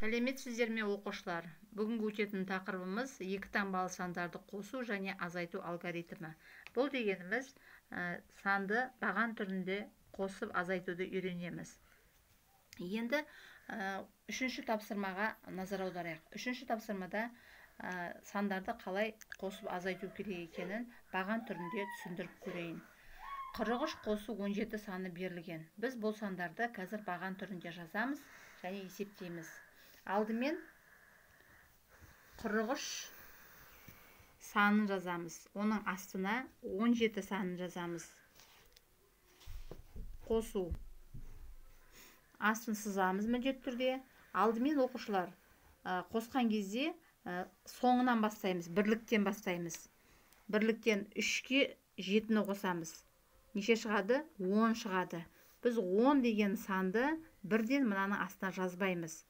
Сәлеметсіздер ме оқушылар? Бүгінгі өтетін тақырыбымыз екі таңбалы сандарды қосу және азайту алгоритмі. Бұл дегеніміз санды баған түрінде қосып азайтуды үйренеміз. Енді үшінші тапсырмаға назар аударайық. Үшінші тапсырмада сандарды қалай қосып азайту керек екенін баған түрінде түсіндіріп көрейін. 43 қосу 17 саны берілген. Біз бұл сандарды қазір баған түрінде жазамыз және есептейміз. Алдымен 43 санын жазамыз. Оның астына 17 санын жазамыз. Қосу. Астын сызамыз міндетті түрде. Алдымен оқушылар қосқан кезде соңынан бастаймыз, бірліктен бастаймыз. Бірліктен 3-ке 7-ні қосамыз. Неше шығады? 10 шығады. Біз 10 деген санды бірден мынаның астына жазбаймыз.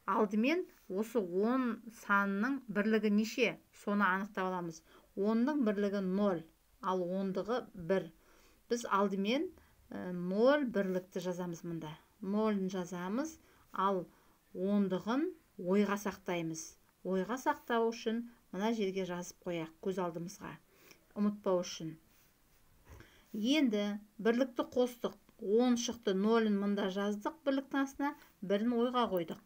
Алдымен осы 10 санының бірлігі неше? Соны анықтап аламыз. 10-ның бірлігі 0, ал 10-дығы 1. Біз алдымен 0 бірлікті жазамыз мұнда. 0-ын жазамыз, ал 10-дығын ойға сақтаймыз. Ойға сақтау үшін мына жерге жазып қояқ көз алдымызға. Ұмытпау үшін. Енді бірлікті қостық. 10 шықты, 0-ын мұнда жаздық бірліктің астына, 1-ін ойға қойдық.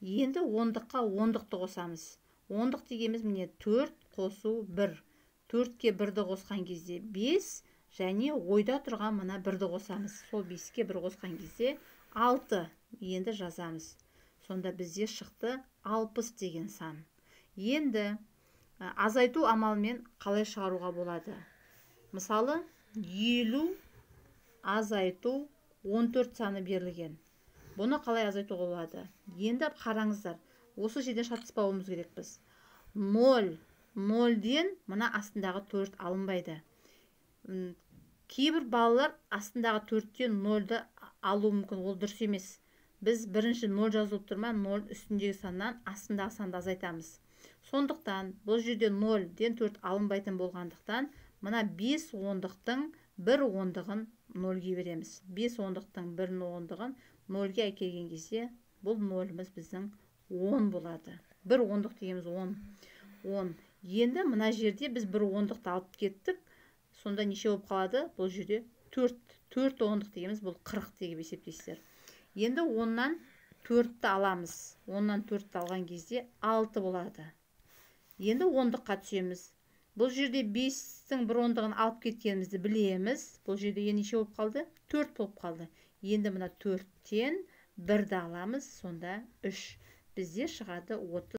Енді 10-дыққа 10-дықты қосамыз. 10-дық дегеніміз міне 4 қосу 1. 4-ке 1-ді қосқан кезде 5 және ойда тұрған мына 1-ді қосамыз. Сол 5-ке 1 қосқан кезде 6. Енді жазамыз. Сонда бізде шықты 60 деген сан. Енді азайту амалымен қалай шығаруға болады? Мысалы, 50 азайту 14 саны берілген. Бұны қалай азайтуға болады? Енді қараңыздар, осы жерден шатыспауымыз керек біз. 0, 0-ден мына астындағы 4 алынбайды. Кейбір балалар астындағы 4-тен 0-ды алу мүмкін, ол дұрыс емес. Біз бірінші 0 жазылып тұрма, 0 үстіндегі саннан астындағы санды азайтамыз. Сондықтан бұл жерде 0-ден 4 алынбайтын болғандықтан, мына 5 ондықтың 1 ондығын 0-ге береміз. 5 ондықтың 1 ондығын 0-ге әкелген кезде бұл 0-іміз біздің 10 болады. 1 ондық дегеніміз 10. Енді мына жерде біз 1 ондықты алып кеттік. Сонда неше болып қалады? Бұл жерде 4. 4 ондық дегеніміз бұл 40 деп есептейсіздер. Енді 10-нан 4-ті аламыз. 10-нан 4-ті алған кезде 6 болады. Енді ондыққа түсеміз. Бұл жерде 5-тің 1 ондығын алып кеткенімізді білеміз. Бұл жерде неше болып қалды? 4 болып қалды. Енді мына 4-тен 1-ді аламыз, сонда 3. Бізде шығады 30.